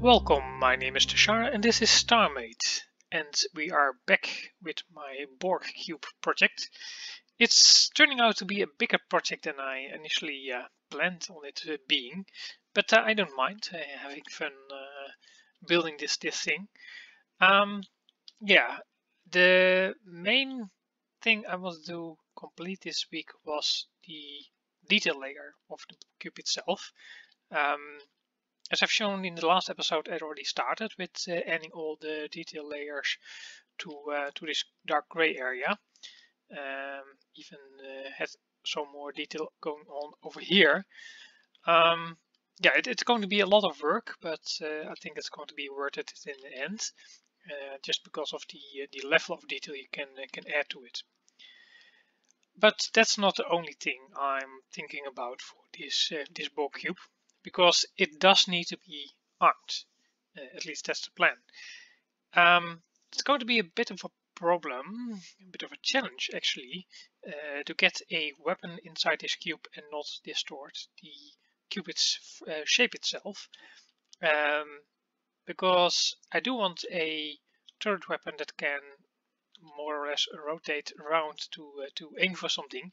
Welcome, my name is Tashara and this is StarMade, and we are back with my Borg Cube project. It's turning out to be a bigger project than I initially planned on it being, but I don't mind having fun building this thing. Yeah, the main thing I wanted to complete this week was the detail layer of the cube itself. As I've shown in the last episode, I already started with adding all the detail layers to this dark gray area. Even had some more detail going on over here. Yeah, it's going to be a lot of work, but I think it's going to be worth it in the end, just because of the level of detail you can add to it. But that's not the only thing I'm thinking about for this Borg cube, because it does need to be armed. At least that's the plan. It's going to be a bit of a problem, a bit of a challenge actually, to get a weapon inside this cube and not distort the cube's shape itself, because I do want a turret weapon that can more or less rotate around to aim for something,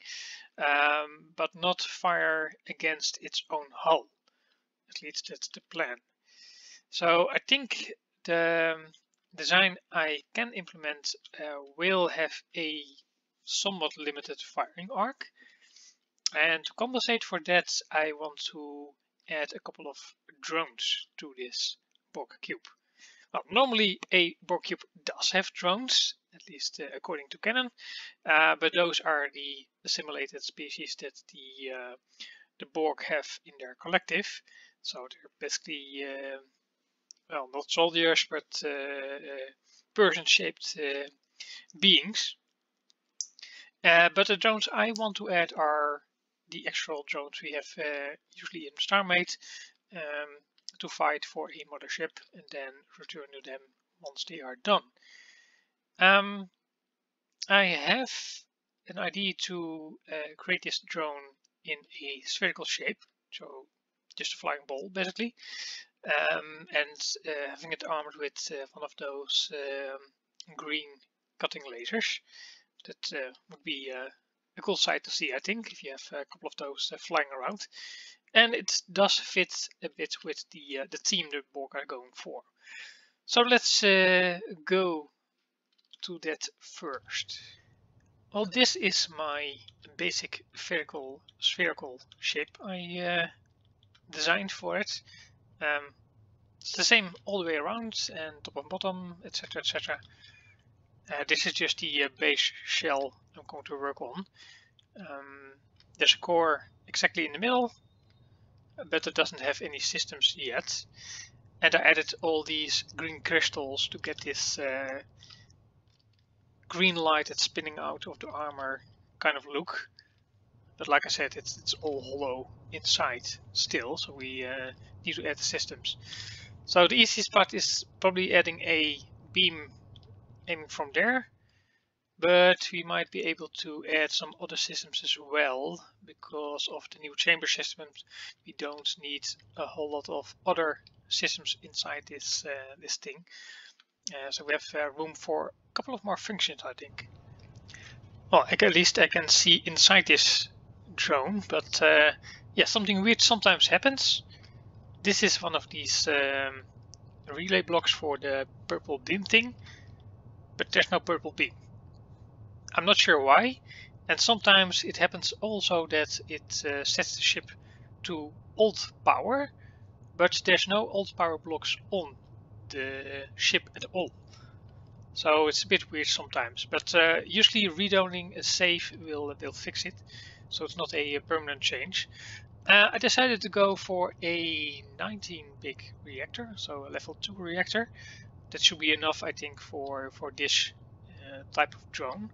but not fire against its own hull. At least that's the plan. So I think the design I can implement will have a somewhat limited firing arc, and to compensate for that I want to add a couple of drones to this Borg cube. Well, normally a Borg cube does have drones, at least according to canon, but those are the assimilated species that the Borg have in their collective. So they're basically, well, not soldiers, but person-shaped beings. But the drones I want to add are the actual drones we have usually in StarMade, to fight for a mothership and then return to them once they are done. I have an idea to create this drone in a spherical shape, so just a flying ball basically, and having it armed with one of those green cutting lasers. That would be a cool sight to see, I think, if you have a couple of those flying around. And it does fit a bit with the theme the Borg are going for. So let's go to that first. Well, this is my basic spherical shape I designed for it. It's the same all the way around, and top and bottom, etc, etc. This is just the base shell I'm going to work on. There's a core exactly in the middle, but it doesn't have any systems yet. And I added all these green crystals to get this green light that's spinning out of the armor kind of look. But like I said, it's all hollow inside still, so we need to add the systems. So the easiest part is probably adding a beam aiming from there, but we might be able to add some other systems as well. Because of the new chamber systems, we don't need a whole lot of other systems inside this thing. So we have room for a couple of more functions, I think. Well, at least I can see inside this drone, but yeah, something weird sometimes happens. This is one of these relay blocks for the purple beam thing, but there's no purple beam. I'm not sure why, and sometimes it happens also that it sets the ship to old power, but there's no old power blocks on the ship at all. So it's a bit weird sometimes, but usually reloading a save will fix it, so it's not a permanent change. I decided to go for a 19 big reactor, so a level 2 reactor. That should be enough, I think, for this type of drone.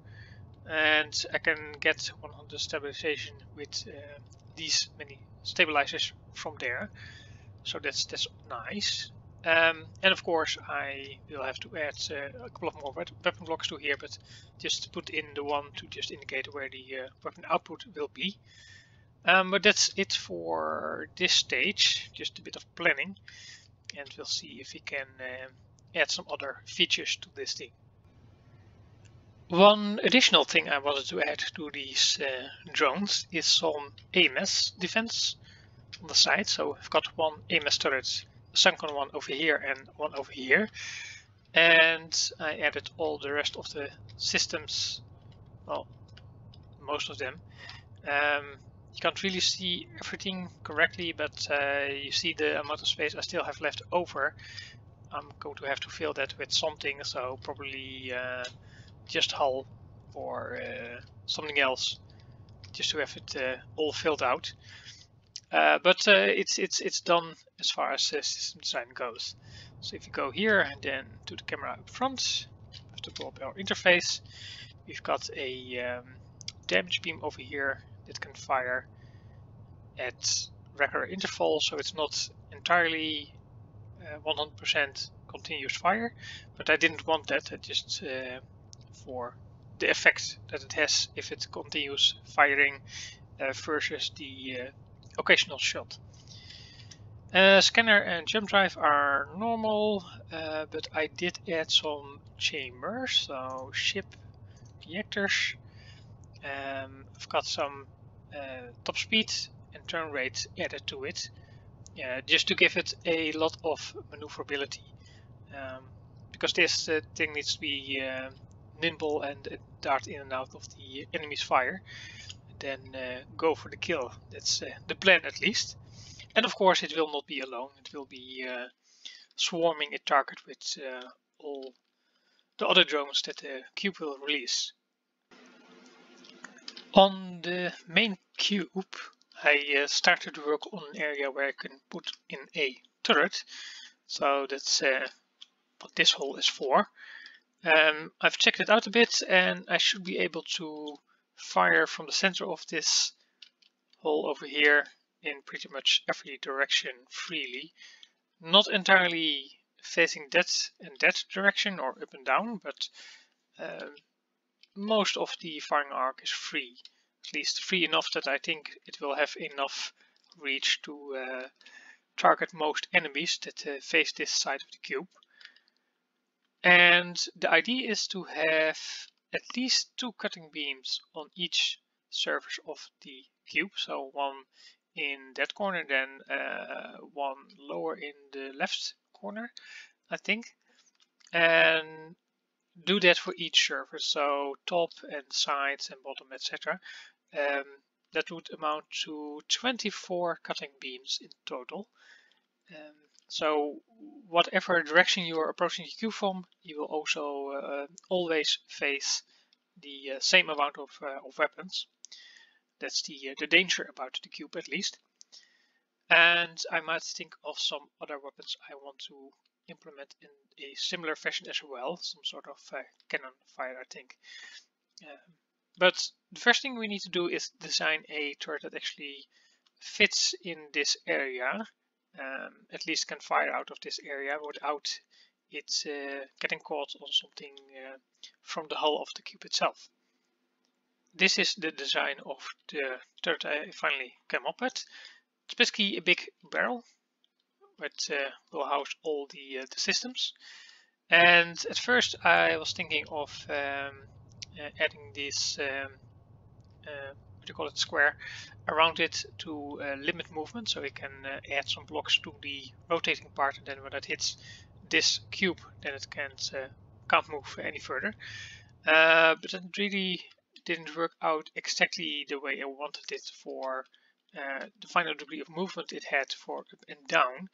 And I can get 100 stabilization with these many stabilizers from there, so that's nice. And of course I will have to add a couple of more weapon blocks to here, but just put in the one to just indicate where the weapon output will be. But that's it for this stage, just a bit of planning. and we'll see if we can add some other features to this thing. One additional thing I wanted to add to these drones is some AMS defense on the side. So I've got one AMS turret, a sunken one over here and one over here. And I added all the rest of the systems, well, most of them. You can't really see everything correctly, but you see the amount of space I still have left over. I'm going to have to fill that with something, so probably just hull or something else, just to have it all filled out. But it's done as far as system design goes. So if you go here and then to the camera up front, we have to pull up our interface. We've got a damage beam over here that can fire at regular intervals, so it's not entirely 100% continuous fire, but I didn't want that. I just for the effect that it has if it continues firing versus the occasional shot. Scanner and jump drive are normal, but I did add some chambers, so ship reactors. I've got some top speed and turn rate added to it, just to give it a lot of maneuverability, because this thing needs to be nimble and dart in and out of the enemy's fire, then go for the kill. That's the plan, at least. And of course it will not be alone, it will be swarming a target with all the other drones that the cube will release. On the main cube I started to work on an area where I can put in a turret, so that's what this hole is for. I've checked it out a bit and I should be able to fire from the center of this hole over here in pretty much every direction freely. Not entirely facing that and that direction or up and down, but most of the firing arc is free. At least free enough that I think it will have enough reach to target most enemies that face this side of the cube. And the idea is to have at least 2 cutting beams on each surface of the cube, so one in that corner, then one lower in the left corner, I think, and do that for each surface, so top and sides and bottom, etc. That would amount to 24 cutting beams in total. So whatever direction you are approaching the cube from, you will also always face the same amount of weapons. That's the danger about the cube, at least. And I might think of some other weapons I want to implement in a similar fashion as well, some sort of cannon fire, I think. But the first thing we need to do is design a turret that actually fits in this area, at least can fire out of this area without it getting caught on something from the hull of the cube itself. This is the design of the turret I finally came up with. It's basically a big barrel which will house all the systems. And at first I was thinking of adding this, what do you call it, square around it to limit movement, so we can add some blocks to the rotating part, and then when it hits this cube, then it can't move any further. But it really didn't work out exactly the way I wanted it for the final degree of movement it had for up and down.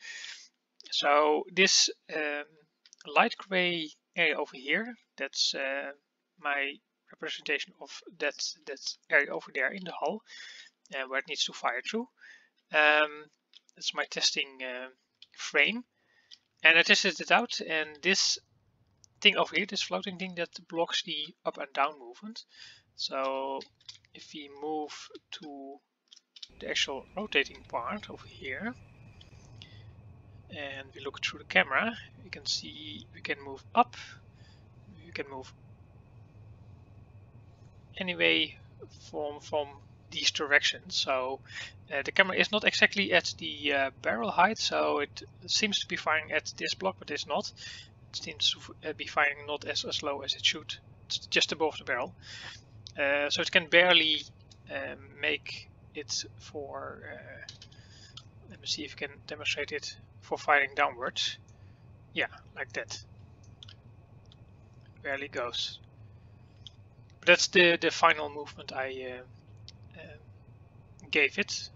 So this light gray area over here, that's my representation of that area over there in the hull, where it needs to fire through. That's my testing frame, and I tested it out, and this thing over here, this floating thing, that blocks the up and down movement. So if we move to the actual rotating part over here and we look through the camera, you can see we can move up, we can move anyway from these directions. So the camera is not exactly at the barrel height, so it seems to be firing at this block, but it's not. It seems to be firing not as low as it should. It's just above the barrel. So it can barely make it for, let me see if I can demonstrate it, for firing downwards. Yeah, like that. Barely goes. But that's the final movement I gave it.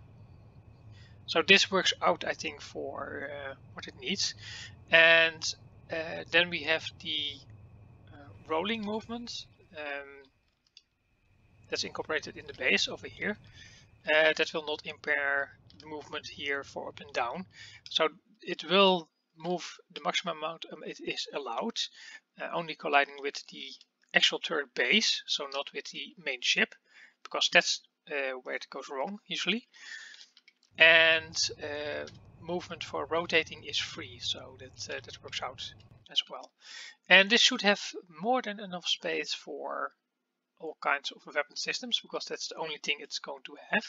So this works out, I think, for what it needs. And then we have the rolling movement that's incorporated in the base over here. That will not impair the movement here for up and down. So it will move the maximum amount it is allowed, only colliding with the actual turret base, so not with the main ship, because that's where it goes wrong usually. And movement for rotating is free, so that works out as well. And this should have more than enough space for all kinds of weapon systems, because that's the only thing it's going to have.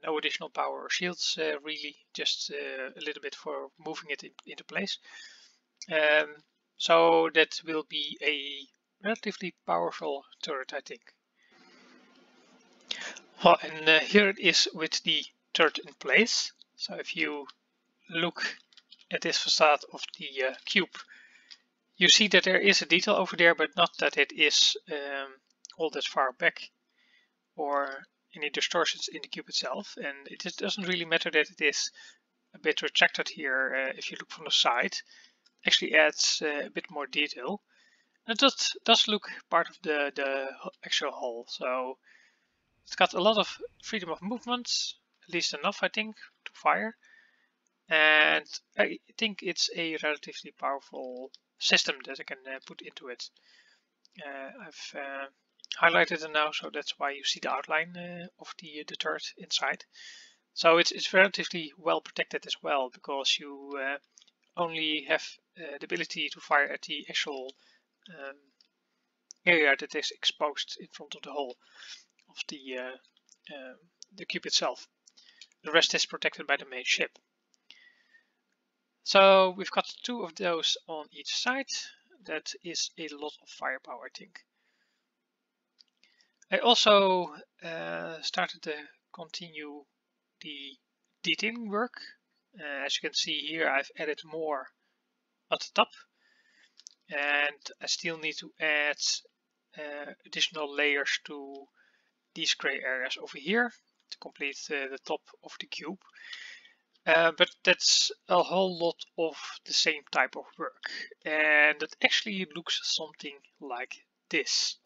No additional power or shields really, just a little bit for moving it into place. So that will be a relatively powerful turret, I think. Well, and here it is with the turret in place. So if you look at this facade of the cube, you see that there is a detail over there, but not that it is all that far back or any distortions in the cube itself. And it doesn't really matter that it is a bit retracted here. If you look from the side, actually adds a bit more detail. And it does look part of the actual hull. So it's got a lot of freedom of movement, at least enough, I think, to fire. And I think it's a relatively powerful system that I can put into it. I've highlighted it now, so that's why you see the outline of the turret inside. So it's relatively well protected as well, because you only have the ability to fire at the actual area that is exposed in front of the hull of the cube itself. The rest is protected by the main ship. So we've got 2 of those on each side. That is a lot of firepower, I think. I also started to continue the detailing work. As you can see here, I've added more at the top, and I still need to add additional layers to these gray areas over here to complete the top of the cube. But that's a whole lot of the same type of work, and it actually looks something like this.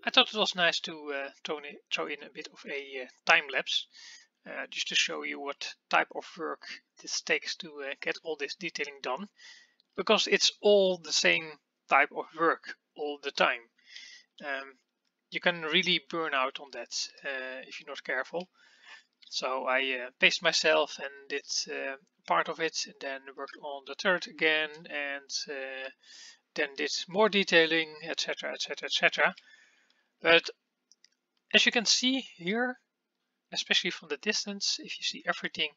I thought it was nice to throw in a bit of a time lapse, just to show you what type of work this takes to get all this detailing done, because it's all the same type of work all the time. You can really burn out on that if you're not careful. So I paced myself and did part of it, and then worked on the third again, and then did more detailing, etc, etc, etc. But as you can see here, especially from the distance, if you see everything,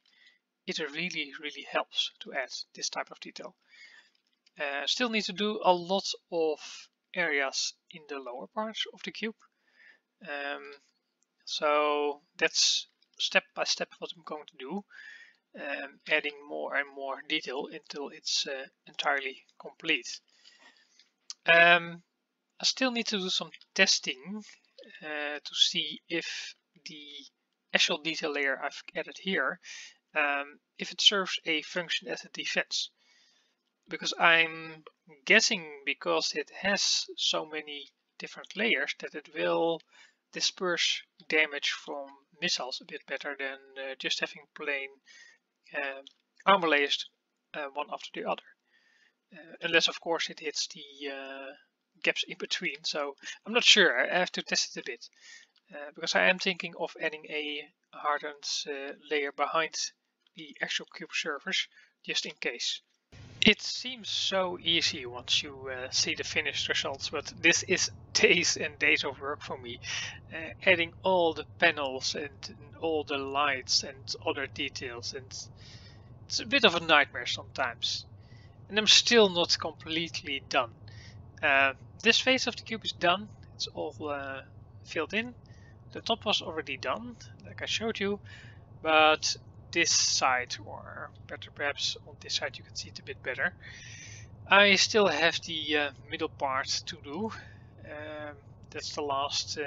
it really helps to add this type of detail. Still need to do a lot of areas in the lower parts of the cube. So that's step by step what I'm going to do, adding more and more detail until it's entirely complete. I still need to do some testing to see if the actual detail layer I've added here, if it serves a function as a defense. Because I'm guessing, because it has so many different layers, that it will disperse damage from missiles a bit better than just having plain armor layers one after the other. Unless of course it hits the gaps in between, so I'm not sure. I have to test it a bit, because I am thinking of adding a hardened layer behind the actual cube surface, just in case. It seems so easy once you see the finished results, but this is days and days of work for me, adding all the panels and all the lights and other details, and it's a bit of a nightmare sometimes. And I'm still not completely done. This phase of the cube is done, it's all filled in. The top was already done, like I showed you, but this side, or better perhaps on this side, you can see it a bit better. I still have the middle part to do. That's the last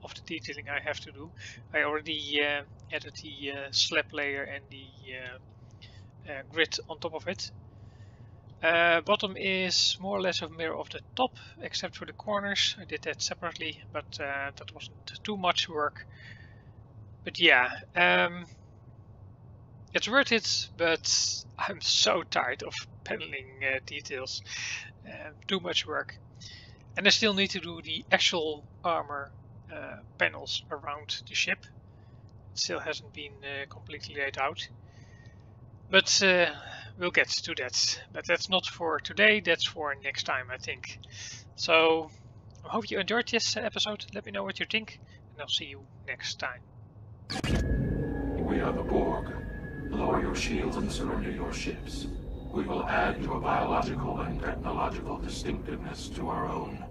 of the detailing I have to do. I already added the slab layer and the grid on top of it. Bottom is more or less a mirror of the top, except for the corners. I did that separately, but that wasn't too much work. But yeah, it's worth it, but I'm so tired of paneling details. Too much work. And I still need to do the actual armor panels around the ship. It still hasn't been completely laid out. But we'll get to that. But that's not for today, that's for next time, I think. So I hope you enjoyed this episode. Let me know what you think, and I'll see you next time. We are the Borg. Lower your shields and surrender your ships. We will add your biological and technological distinctiveness to our own.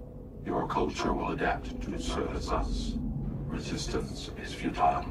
Your culture will adapt to service us. Resistance is futile.